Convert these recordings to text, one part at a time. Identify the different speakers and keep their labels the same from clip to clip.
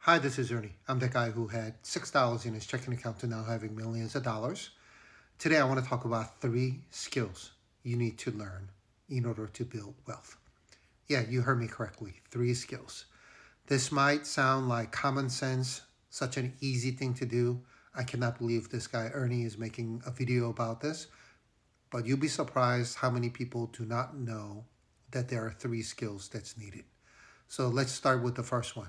Speaker 1: Hi, this is Ernie. I'm the guy who had $6 in his checking account to now having millions of dollars. Today, I want to talk about three skills you need to learn in order to build wealth. Yeah, you heard me correctly. Three skills. This might sound like common sense, such an easy thing to do. I cannot believe this guy, Ernie, is making a video about this. But you'll be surprised how many people do not know that there are three skills that's needed. So let's start with the first one.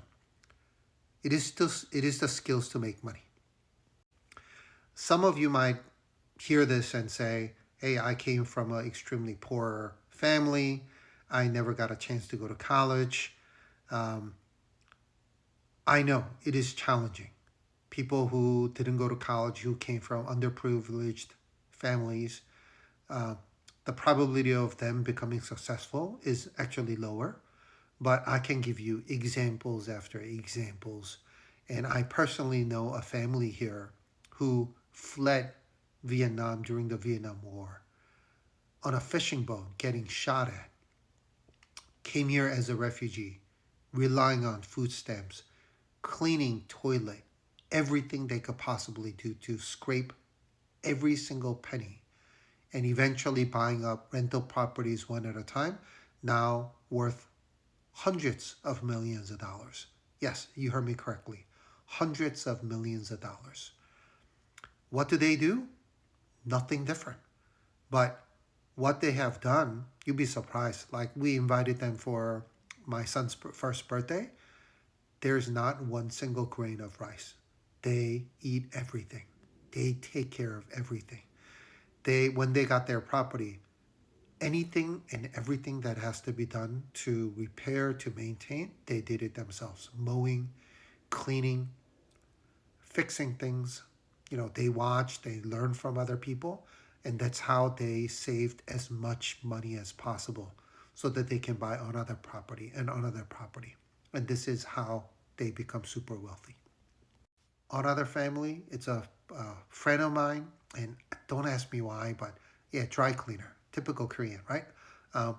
Speaker 1: It is the skills to make money. Some of you might hear this and say, hey, I came from an extremely poor family. I never got a chance to go to college. Um, I know it is challenging. People who didn't go to college, who came from underprivileged families, uh, the probability of them becoming successful is actually lower. But I can give you examples after examples. And I personally know a family here who fled Vietnam during the Vietnam War on a fishing boat getting shot at, came here as a refugee, relying on food stamps, cleaning toilet, everything they could possibly do to scrape every single penny, and eventually buying up rental properties one at a time, now worth hundreds of millions of dollars. Yes, you heard me correctly. Hundreds of millions of dollars. What do? Nothing different. But what they have done, you'd be surprised. Like we invited them for my son's first birthday. There's not one single grain of rice. They eat everything. They take care of everything. When they got their property, anything and everything that has to be done to repair, to maintain, they did it themselves. Mowing, cleaning, fixing things. They watch, they learn from other people, and that's how they saved as much money as possible so that they can buy another property and another property. And this is how they become super wealthy. Another family, it's a friend of mine, and don't ask me why, but yeah, dry cleaner, typical Korean, right? I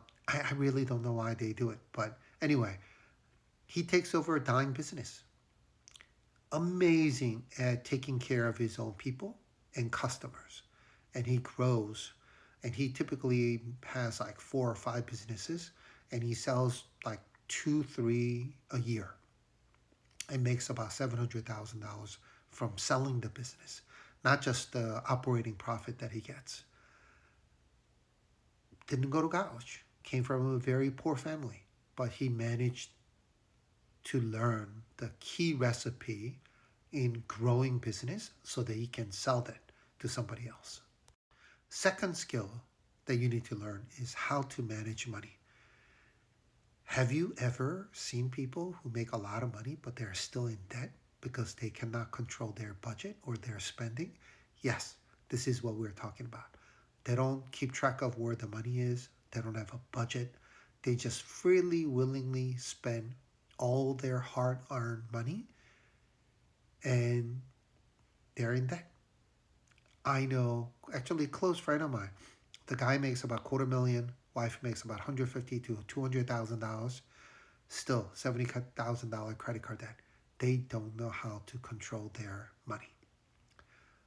Speaker 1: really don't know why they do it, but anyway, he takes over a dyeing business. Amazing at taking care of his own people and customers, and he grows. And he typically has like four or five businesses, and he sells like two, three a year, and makes about $700,000 from selling the business, not just the operating profit that he gets. Didn't go to college, came from a very poor family, but he managed to learn the key recipe in growing business so that he can sell that to somebody else. Second skill that you need to learn is how to manage money. Have you ever seen people who make a lot of money but they're still in debt because they cannot control their budget or their spending? Yes, this is what we're talking about. They don't keep track of where the money is, they don't have a budget. They just freely, willingly spend all their hard earned money, and they're in debt. I know, actually, a close friend of mine. The guy makes about quarter million. Wife makes about 150 to $200,000. Still, $70,000 credit card debt. They don't know how to control their money.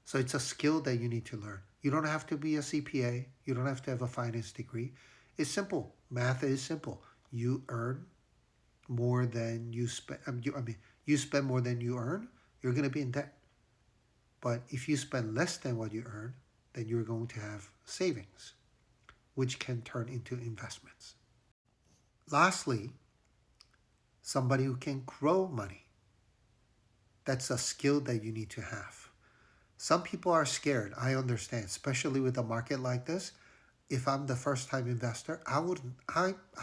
Speaker 1: So it's a skill that you need to learn. You don't have to be a CPA. You don't have to have a finance degree. It's simple. Math is simple. You earn more than you spend. You spend more than you earn. You're going to be in debt. But if you spend less than what you earn, then you're going to have savings, which can turn into investments. Lastly, somebody who can grow money. That's a skill that you need to have. Some people are scared. I understand, especially with a market like this. If I'm the first time investor, I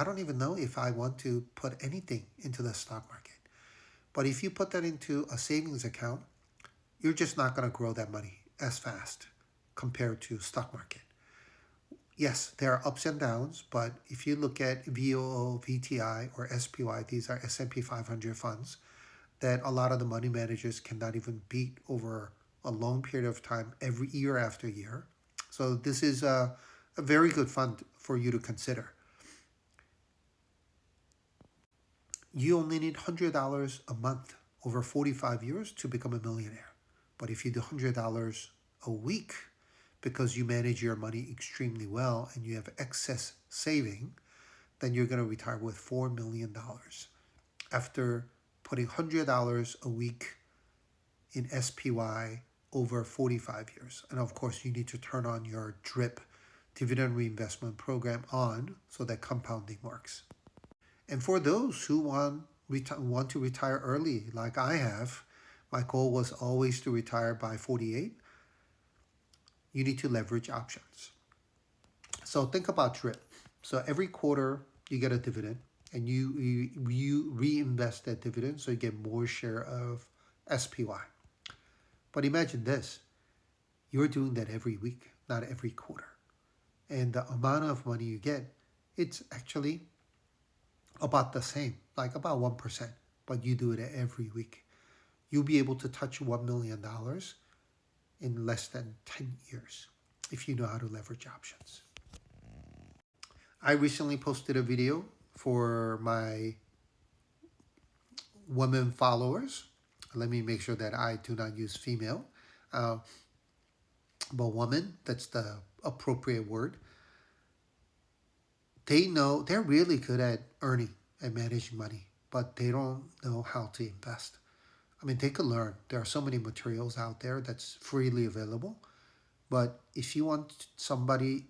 Speaker 1: don't even know if I want to put anything into the stock market. But if you put that into a savings account, you're just not going to grow that money as fast compared to stock market. Yes, there are ups and downs, but if you look at VOO, VTI, or SPY, these are S&P 500 funds that a lot of the money managers cannot even beat over a long period of time, every year after year. So this is a very good fund for you to consider. You only need $100 a month over 45 years to become a millionaire. But if you do $100 a week because you manage your money extremely well and you have excess saving, then you're going to retire with $4 million after putting $100 a week in SPY over 45 years. And of course, you need to turn on your DRIP, dividend reinvestment program, on so that compounding works. And for those who want to retire early, like I have, my goal was always to retire by 48. You need to leverage options. So think about DRIP. So every quarter you get a dividend, and you reinvest that dividend so you get more share of SPY. But imagine this, you're doing that every week, not every quarter. And the amount of money you get, it's actually about the same, like about 1%, but you do it every week. You'll be able to touch $1 million in less than 10 years if you know how to leverage options. I recently posted a video for my women followers. Let me make sure that I do not use female, but woman, that's the appropriate word. They know they're really good at earning and managing money, but they don't know how to invest. I mean, they could learn. There are so many materials out there that's freely available. But if you want somebody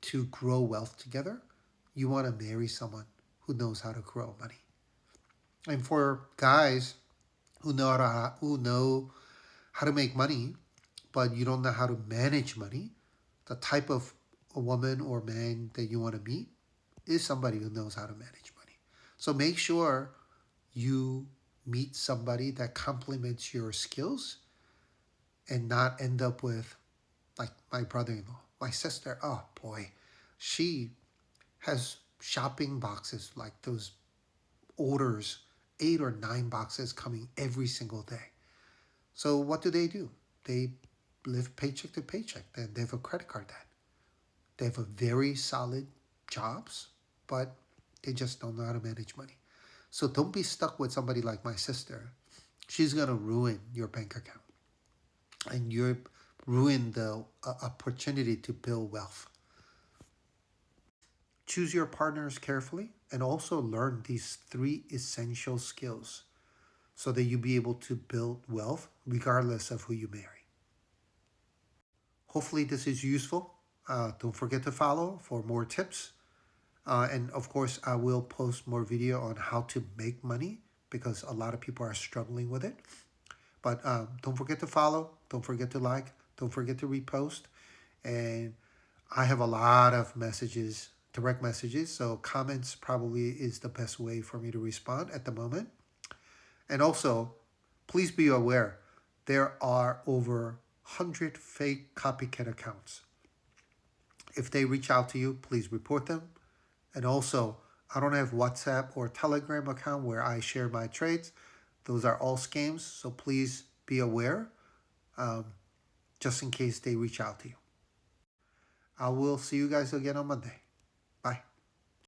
Speaker 1: to grow wealth together, you want to marry someone who knows how to grow money. And for guys who know how to make money, but you don't know how to manage money, the type of a woman or man that you want to meet is somebody who knows how to manage money. So make sure you meet somebody that complements your skills and not end up with, like my brother-in-law, my sister. Oh boy, she has shopping boxes, like those orders, 8 or 9 boxes coming every single day. So what do? They live paycheck to paycheck. They have a credit card debt. They have a very solid jobs, but they just don't know how to manage money. So don't be stuck with somebody like my sister. She's going to ruin your bank account. And you ruin the opportunity to build wealth. Choose your partners carefully and also learn these 3 essential skills so that you'll be able to build wealth regardless of who you marry. Hopefully this is useful. Don't forget to follow for more tips. And of course, I will post more video on how to make money because a lot of people are struggling with it. But don't forget to follow. Don't forget to like. Don't forget to repost. And I have a lot of messages, direct messages. So comments probably is the best way for me to respond at the moment. And also, please be aware, there are over 100 fake copycat accounts. If they reach out to you, please report them. And also, I don't have WhatsApp or Telegram account where I share my trades. Those are all scams, so please be aware, just in case they reach out to you. I will see you guys again on Monday.